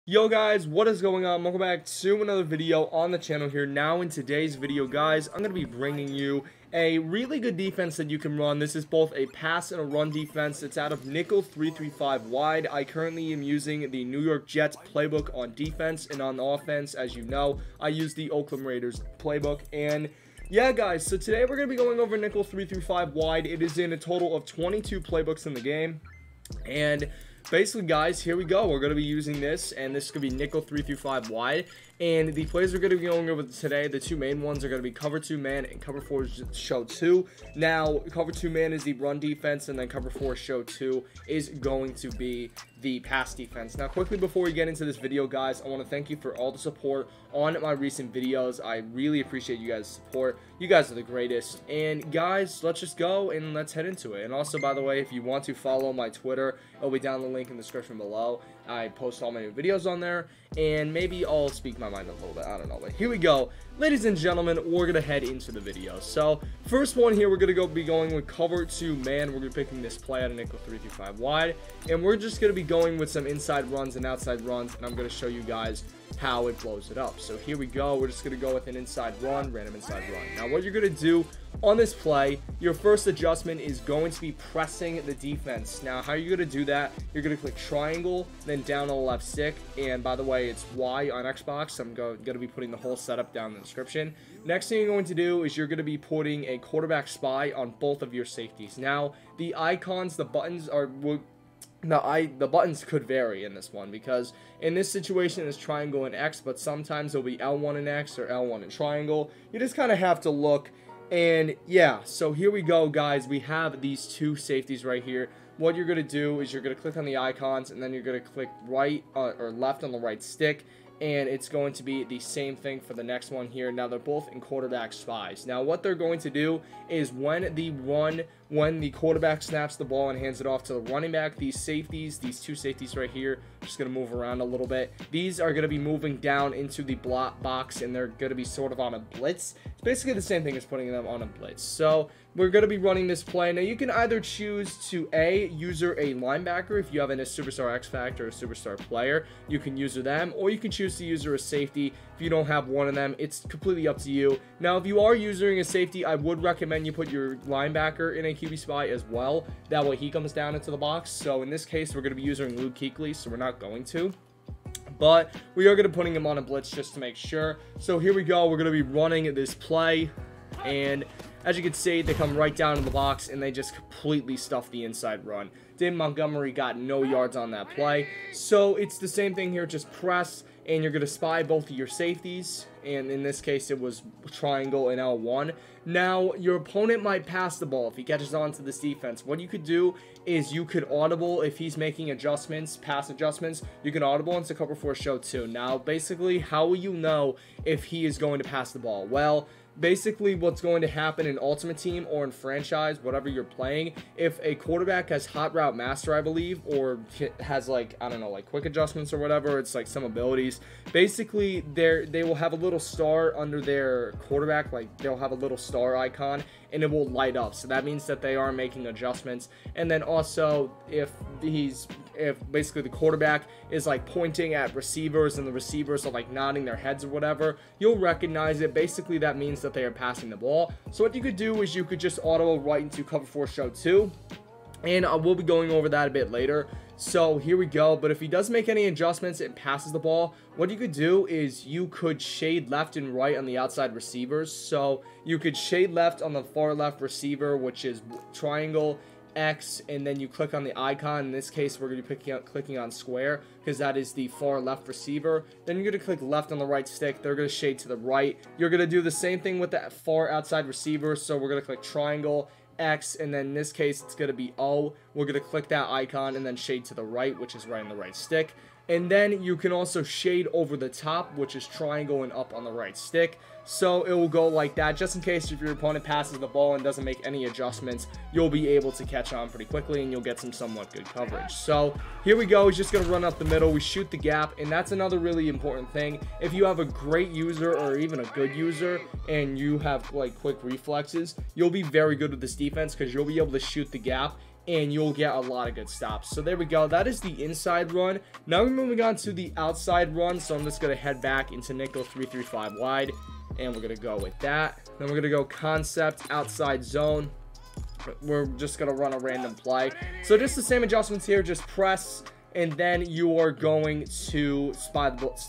Yo guys, what is going on? Welcome back to another video on the channel here. Now in today's video guys, I'm going to be bringing you a really good defense that you can run. This is both a pass and a run defense. It's out of nickel 335 wide. I currently am using the New York Jets playbook on defense, and on offense, as you know, I use the Oakland Raiders playbook. And yeah guys, so today we're going to be going over nickel 335 wide. It is in a total of 22 playbooks in the game. And basically guys, here we go. We're going to be using this, and this could be nickel 335 wide. And the plays we're going to be going over today, the two main ones are going to be cover 2 man and cover 4 show 2. Now cover 2 man is the run defense, and then cover 4 show 2 is going to be the pass defense. Now quickly before we get into this video guys, I want to thank you for all the support on my recent videos. I really appreciate you guys' support. You guys are the greatest. And guys, let's just go and let's head into it. And also, by the way, if you want to follow my Twitter, it'll be down the link in the description below. I post all my new videos on there, and maybe I'll speak my mind a little bit. I don't know, but here we go. Ladies and gentlemen, we're going to head into the video. So first one here, we're going to be going with cover 2 man. We're going to be picking this play out of nickel 335 wide, and we're just going to be going with some inside runs and outside runs, and I'm going to show you guys how it blows it up. So here we go. We're just going to go with an inside run, random inside run. Now what you're going to do on this play, your first adjustment is going to be pressing the defense. Now how are you going to do that? You're going to click triangle, then down on the left stick, and by the way, it's Y on Xbox. I'm going to be putting the whole setup down in the description. Next thing you're going to do is you're going to be putting a quarterback spy on both of your safeties. Now the icons, the buttons are the buttons could vary in this one, because in this situation it's triangle and X, but sometimes it'll be L1 and X or L1 and triangle. You just kind of have to look. And yeah, so here we go guys. We have these two safeties right here. What you're going to do is you're going to click on the icons, and then you're going to click right or left on the right stick, and it's going to be the same thing for the next one here. Now they're both in quarterback spies. Now what they're going to do is when the quarterback snaps the ball and hands it off to the running back, these safeties, these two safeties right here, just going to move around a little bit. These are going to be moving down into the block box, and they're going to be sort of on a blitz. It's basically the same thing as putting them on a blitz. So we're going to be running this play. Now you can either choose to use a linebacker if you have a superstar X Factor or a superstar player. You can use them, or you can choose to use a safety. If you don't have one of them, it's completely up to you. Now if you are using a safety, I would recommend you put your linebacker in a QB spy as well. That way he comes down into the box. So in this case, we're going to be using Luke Kuechly, so we're not going to. But we are going to be putting him on a blitz just to make sure. So here we go. We're going to be running this play, and as you can see, they come right down in the box, and they just completely stuff the inside run. David Montgomery got no yards on that play. So it's the same thing here, just press, and you're going to spy both of your safeties. And in this case, it was triangle and L1. Now, your opponent might pass the ball if he catches on to this defense. What you could do is you could audible if he's making adjustments, pass adjustments. You can audible into cover 4 show 2. Now, basically, how will you know if he is going to pass the ball? Well, basically what's going to happen in Ultimate Team or in Franchise, whatever you're playing, if a quarterback has Hot Route Master, I believe, or has, like, I don't know, like quick adjustments or whatever, it's like some abilities, basically they will have a little star under their quarterback, like they'll have a little star icon, and it will light up. So that means that they are making adjustments. And then also if basically the quarterback is like pointing at receivers and the receivers are like nodding their heads or whatever, you'll recognize it. Basically that means that they are passing the ball. So what you could do is you could just auto right into cover 4 show 2, and I will be going over that a bit later. So here we go. But if he does make any adjustments and passes the ball, what you could do is you could shade left and right on the outside receivers. So you could shade left on the far left receiver, which is triangle, X, and then you click on the icon. In this case, we're going to be clicking on square, because that is the far left receiver. Then you're going to click left on the right stick. They're going to shade to the right. You're going to do the same thing with that far outside receiver. So we're going to click triangle, X, and then in this case it's going to be O. We're going to click that icon and then shade to the right, which is right on the right stick. And then you can also shade over the top, which is triangle and up on the right stick. So it will go like that, just in case if your opponent passes the ball and doesn't make any adjustments, you'll be able to catch on pretty quickly and you'll get some somewhat good coverage. So here we go. He's just going to run up the middle. We shoot the gap, and that's another really important thing. If you have a great user or even a good user and you have like quick reflexes, you'll be very good with this defense, because you'll be able to shoot the gap and you'll get a lot of good stops. So there we go. That is the inside run. Now we're moving on to the outside run. So I'm just going to head back into nickel 3-3-5 wide, and we're going to go with that. Then we're going to go concept outside zone. We're just going to run a random play. So just the same adjustments here. Just press, and then you are going to spy bolt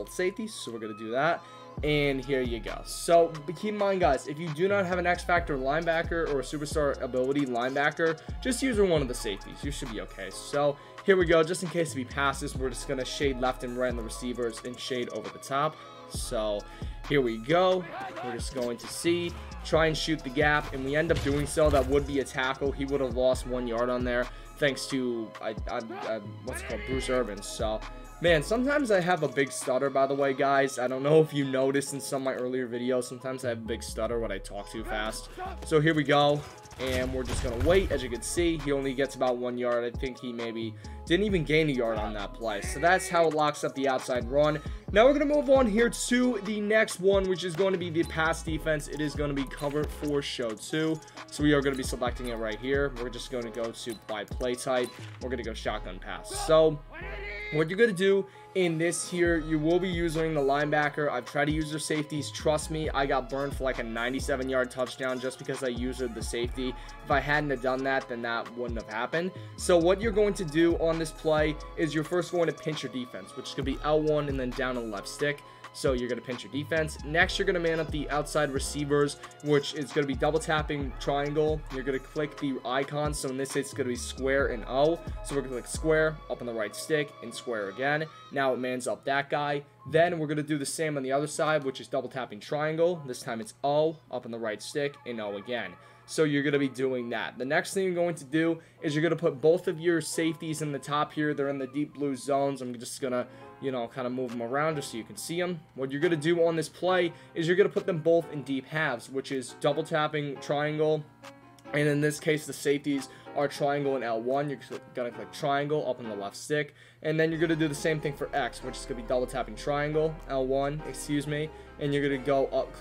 safeties. So we're going to do that. And here you go. So keep in mind, guys, if you do not have an X Factor linebacker or a superstar ability linebacker, just use one of the safeties. You should be okay. So here we go. Just in case if he passes, we're just going to shade left and right on the receivers and shade over the top. So here we go. We're just going to try and shoot the gap, and we end up doing so. That would be a tackle. He would have lost 1 yard on there thanks to what's it called, Bruce Irvin. So man, sometimes I have a big stutter, by the way, guys. I don't know if you noticed in some of my earlier videos. Sometimes I have a big stutter when I talk too fast. So here we go. And we're just going to wait. As you can see, he only gets about 1 yard. I think he maybe didn't even gain a yard on that play. So that's how it locks up the outside run. Now we're going to move on here to the next one, which is going to be the pass defense. It is going to be cover 4 show 2. So we are going to be selecting it right here. We're just going to go to by play type. We're going to go shotgun pass. So what you're going to do in this here, you will be using the linebacker. I've tried to use their safeties. Trust me, I got burned for like a 97-yard touchdown just because I used the safety. If I hadn't have done that, then that wouldn't have happened. So what you're going to do on this play is you're first going to pinch your defense, which is going to be L1 and then down on the left stick. So you're going to pinch your defense. Next, you're going to man up the outside receivers, which is going to be double tapping triangle. You're going to click the icon. So in this case, it's going to be square and O. So we're going to click square up on the right stick and square again. Now it mans up that guy. Then we're going to do the same on the other side, which is double tapping triangle. This time it's O up on the right stick and O again. So you're going to be doing that. The next thing you're going to do is you're going to put both of your safeties in the top here. They're in the deep blue zones. I'm just going to, kind of move them around just so you can see them. What you're going to do on this play is you're going to put them both in deep halves, which is double tapping triangle. And in this case, the safeties are triangle and L1. You're going to click triangle up on the left stick. And then you're going to do the same thing for X, which is going to be double tapping triangle, L1, and you're going to go up,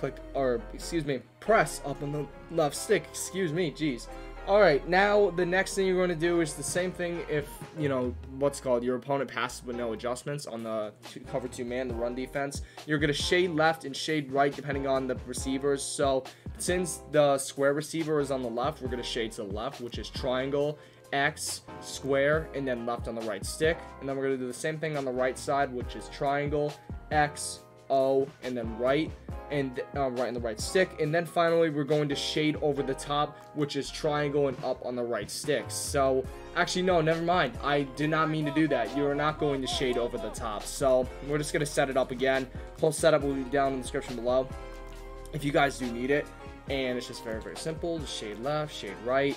press up on the left stick, jeez. Alright, now the next thing you're going to do is the same thing if, your opponent passes with no adjustments on the cover 2 man, the run defense. You're going to shade left and shade right depending on the receivers. So since the square receiver is on the left, we're going to shade to the left, which is triangle, X, square, and then left on the right stick. And then we're going to do the same thing on the right side, which is triangle, X, O, and then right, and right on the right stick. And then finally, we're going to shade over the top, which is triangle and up on the right stick. So actually, no, never mind. I did not mean to do that. You are not going to shade over the top. So we're just going to set it up again. Full setup will be down in the description below if you guys do need it. And it's just very, very simple. Just shade left, shade right.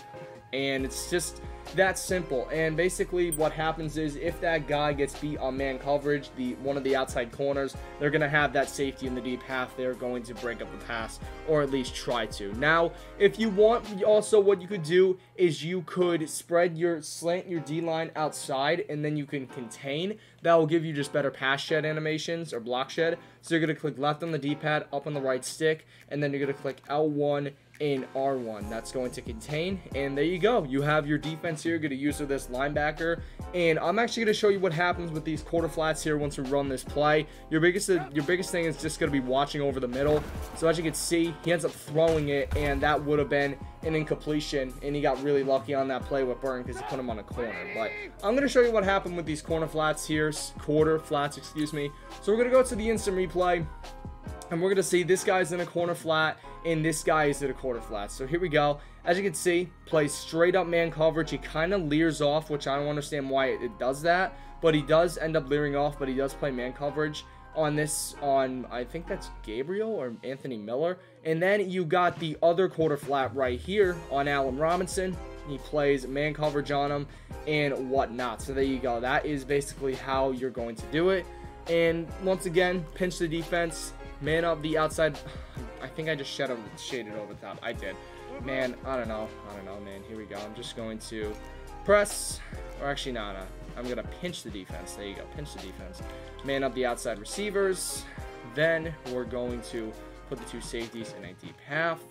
And it's just that simple. And basically what happens is if that guy gets beat on man coverage, one of the outside corners, they're going to have that safety in the deep half. They're going to break up the pass, or at least try to. Now, if you want, also what you could do is you could slant your D-line outside, and then you can contain. That will give you just better pass shed animations or block shed. So you're going to click left on the D-pad, up on the right stick, and then you're going to click L1 in R1. That's going to contain, and there you go. You have your defense here. You're going to use this linebacker, and I'm actually going to show you what happens with these quarter flats here once we run this play. Your biggest thing is just going to be watching over the middle. So as you can see, he ends up throwing it, and that would have been an incompletion, and he got really lucky on that play with Burn because he put him on a corner. But I'm going to show you what happened with these quarter flats, excuse me. So we're going to go to the instant replay, and we're going to see this guy's in a corner flat, and this guy is in a quarter flat. So here we go. As you can see, plays straight up man coverage. He kind of leers off, which I don't understand why it does that, but he does end up leering off, but he does play man coverage on I think that's Gabriel or Anthony Miller. And then you got the other quarter flat right here on Allen Robinson. He plays man coverage on him and whatnot. So there you go. That is basically how you're going to do it. And once again, pinch the defense, man up the outside. I think I just shaded over the top. I did. Man, I don't know, man. Here we go. I'm just going to press, or actually, no. I'm going to pinch the defense. There you go. Pinch the defense. Man up the outside receivers. Then we're going to put the two safeties in a deep half.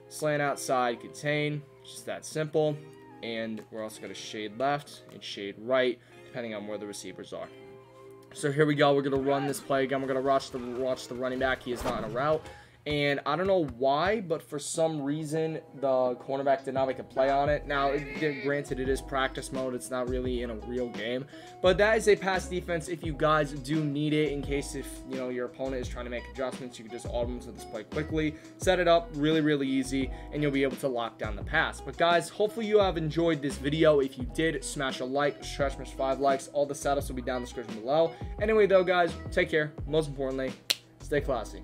Slant outside, contain. Just that simple. and we're also going to shade left and shade right, depending on where the receivers are. So here we go. We're going to run this play again. We're going to watch the running back. He is not in a route. And I don't know why, but for some reason, the cornerback did not make a play on it. Now, granted, it is practice mode. It's not really in a real game. But that is a pass defense if you guys do need it, in case if, you know, your opponent is trying to make adjustments, you can just auto them to this play quickly, set it up really, really easy, and you'll be able to lock down the pass. But guys, hopefully you have enjoyed this video. If you did, smash a like, stretch 5 likes. All the setups will be down in the description below. Anyway, though, guys, take care. Most importantly, stay classy.